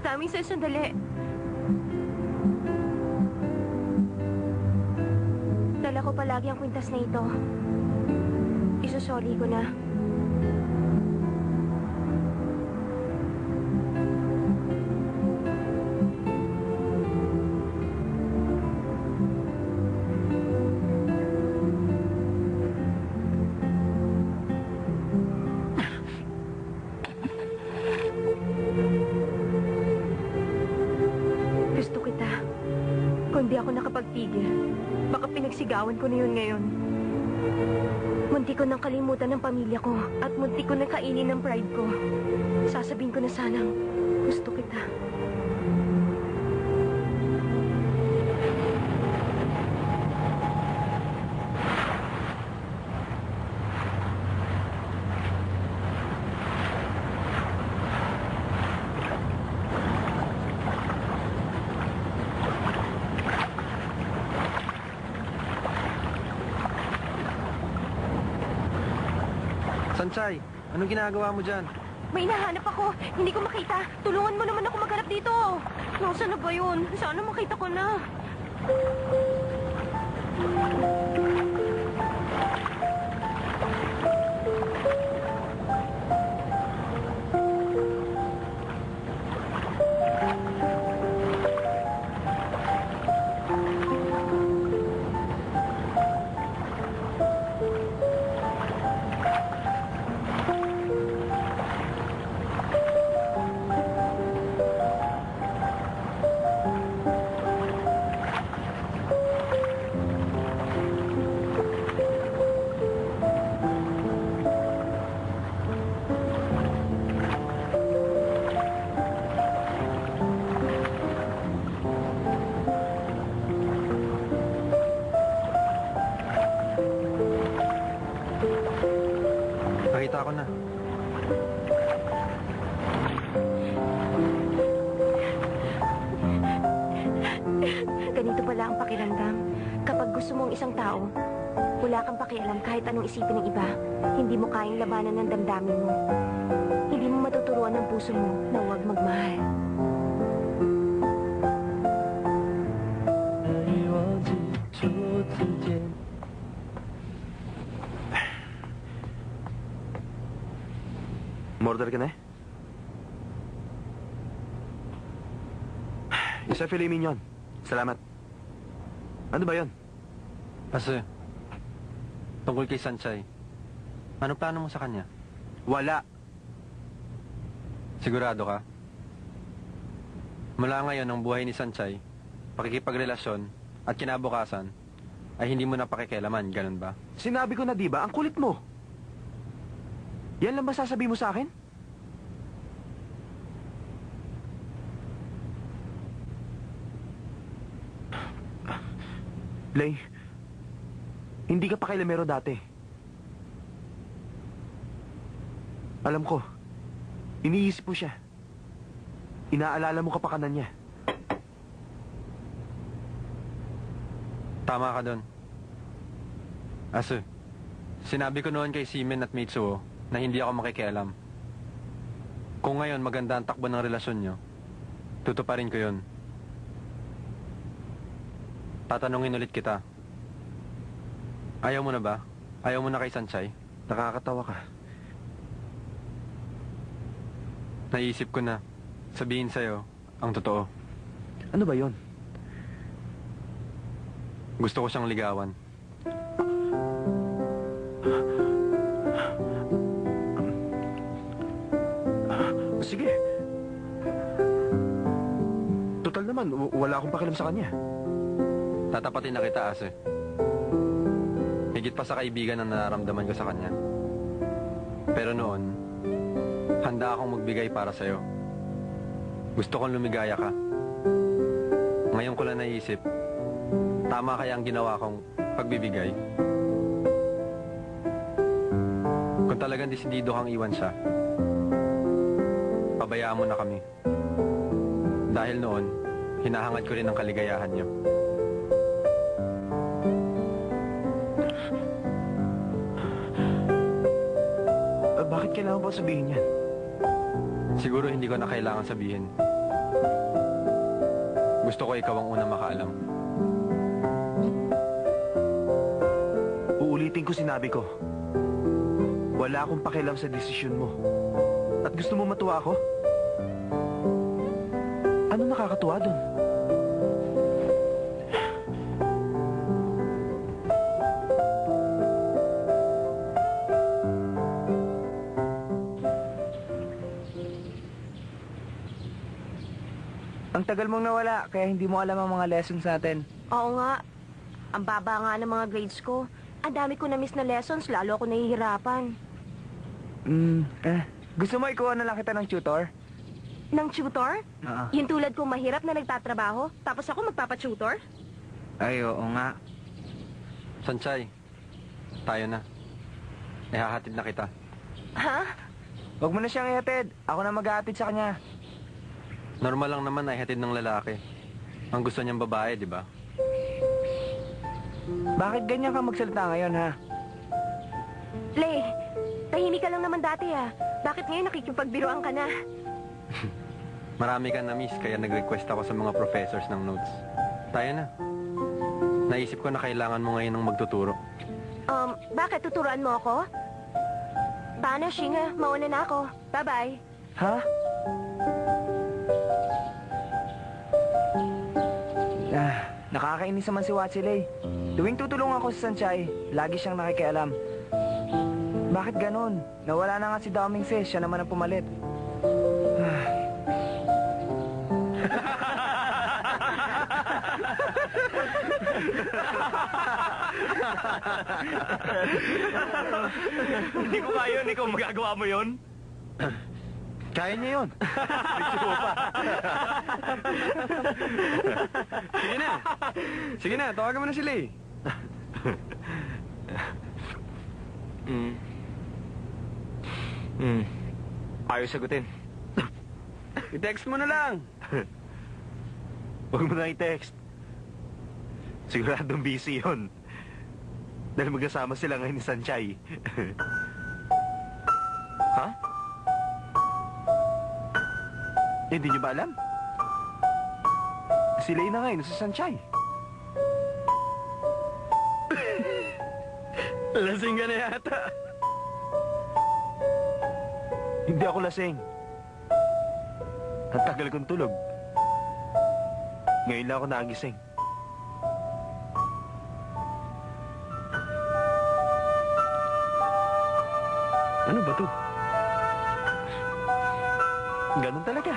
namin sa sandali. Dala ko palagi ang kwintas na ito. Isusoli ko na. Gusto kita. Kung di ako nakapagpigil, baka pinagsigawan ko na yun ngayon. Munti ko nang kalimutan ng pamilya ko at munti ko nang kainin ng pride ko. Sasabihin ko na sanang gusto kita. Sanchay, anong ginagawa mo dyan? May hinahanap ako. Hindi ko makita. Tulungan mo naman ako maghanap dito. Nasaan na ba yun? Sana makita ko na. Nakita ko na. Ganito pala ang pakiramdam. Kapag gusto mo ang isang tao, wala kang pakialam kahit anong isipin ng iba. Hindi mo kayang labanan ng damdamin mo. Hindi mo matuturuan ng puso mo na huwag magmahal. Murder ka na eh? Isa filet mignon. Salamat. Ano ba yan? Kasi, tungkol kay Sanchay, ano plano mo sa kanya? Wala. Sigurado ka? Mula ngayon ang buhay ni Sanchay, pakikipagrelasyon at kinabukasan, ay hindi mo na pakikialaman, ganun ba? Sinabi ko na diba, ang kulit mo. Yan lang ba sasabihin mo sa akin? Lay, hindi ka pa kailamero dati. Alam ko, iniisip mo siya. Inaalala mo kapakanan niya. Tama ka doon. Aso, sinabi ko noon kay Simen at Mitsuo na hindi ako makikialam. Kung ngayon maganda ang takbo ng relasyon nyo, tutuparin ko yun. Tatanungin ulit kita. Ayaw mo na ba? Ayaw mo na kay Sanchay? Nakakatawa ka. Naisip ko na sabihin sa'yo ang totoo. Ano ba yon? Gusto ko siyang ligawan. Sige. Total naman, wala akong pakialam sa kanya. Tatapatin na kita, Ase. Higit pa sa kaibigan ang nararamdaman ko sa kanya. Pero noon, handa akong magbigay para sa'yo. Gusto kong lumigaya ka. Ngayon ko lang naisip, tama kaya ang ginawa kong pagbibigay. Kung talagang desidido kang iwan siya, pabayaan mo na kami. Dahil noon, hinahangad ko rin ang kaligayahan niyo. Bakit kailangan pa sabihin yan? Siguro hindi ko na kailangan sabihin. Gusto ko ikaw ang unang makaalam. Uulitin ko sinabi ko. Wala akong pakialam sa desisyon mo. At gusto mo matuwa ako? Ano nakakatuwa dun? Ang tagal mong nawala, kaya hindi mo alam ang mga lessons natin. Oo nga. Ang baba nga ng mga grades ko. Ang dami ko na-miss na lessons, lalo ako nahihirapan. Gusto mo ikuha na lang kita ng tutor? Nang tutor? Oo. Yung tulad kong mahirap na nagtatrabaho, tapos ako magpapatutor? Ay, oo nga. Sanchay, tayo na. Ihahatid na kita. Ha? Huwag mo na siyang ihatid. Ako na mag-aatid sa kanya. Normal lang naman na ihatid ng lalaki. Ang gusto niyang babae, di ba? Bakit ganyan ka magsalita ngayon, ha? Lay, tahimik ka lang naman dati ah. Bakit ngayon nakikipagbiruan ka na? Marami ka na-miss, kaya nag-request ako sa mga professors ng notes. Tayo na. Naisip ko na kailangan mo ngayon ng magtuturo. Bakit tuturuan mo ako? Paano, Shinga? Mauna na ako. Bye-bye. Ha? Nakakainis naman si Watsilay. Tuwing tutulungan ko sa Sanchay, lagi siyang nakikialam. Bakit ganun? Nawala na nga si Daming Fish, siya naman ang pumalit. Hindi ko kaya yun. Ikaw magagawa mo yun? Kaya niya yun. Sige na. Sige na, tawagan mo na sila eh. Ayaw sagutin. I-text mo na lang. Huwag mo na i-text. Siguradong busy yun. Dahil magkasama sila ngayon ni Sanchay. Ha? Hindi niyo ba alam? Sila na ngayon sa Sanchay. Lasing ka na yata. Hindi ako lasing. Ang tagal kong tulog. Ngayon lang ako nagising. Ano ba to? Ganun talaga.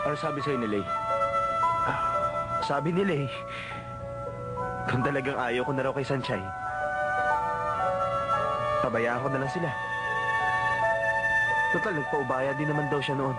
Ano sabi sa'yo ni Lay? Sabi ni Lay, kung talagang ayaw ko na raw kay Sanchay, pabayaan ko na lang sila. Total, nagpaubaya din naman daw siya noon.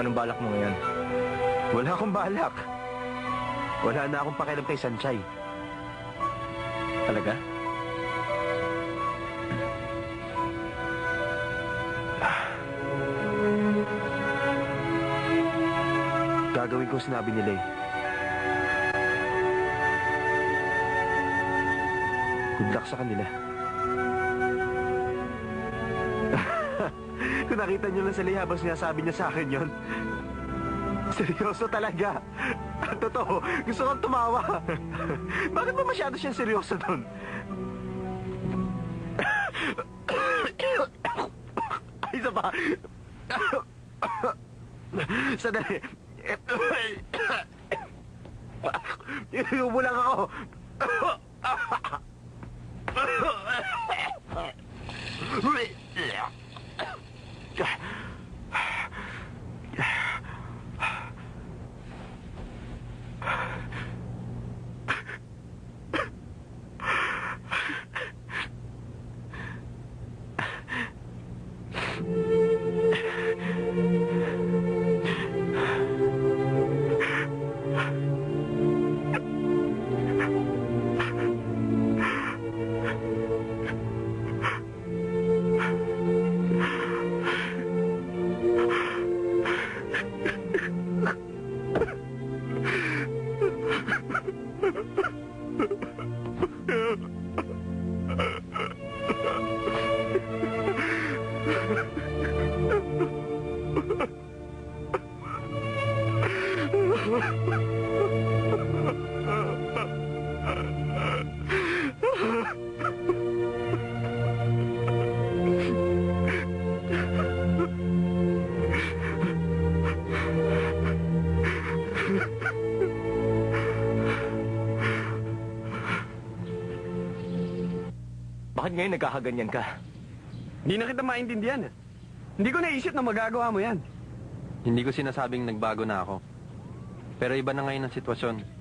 Anong balak mo ngayon? Wala akong balak. Wala na akong pakialam kay Sanchay. Talaga? Gagawin ko sinabi ni Lay. Good luck sa kanila. Kung nakita niyo lang sa Lay habang sinasabi niya sa akin yon. Seryoso talaga. Totoo, gusto kong tumawa. Bakit ba masyado siyang seryoso doon? Ay, isa pa. Sandali. Iubo lang ako. Bakit ngayon nagkakaganyan ka? Hindi na kita maintindihan. Hindi ko naisip na magagawa mo yan. Hindi ko sinasabing nagbago na ako. Pero iba na ngayon ang sitwasyon.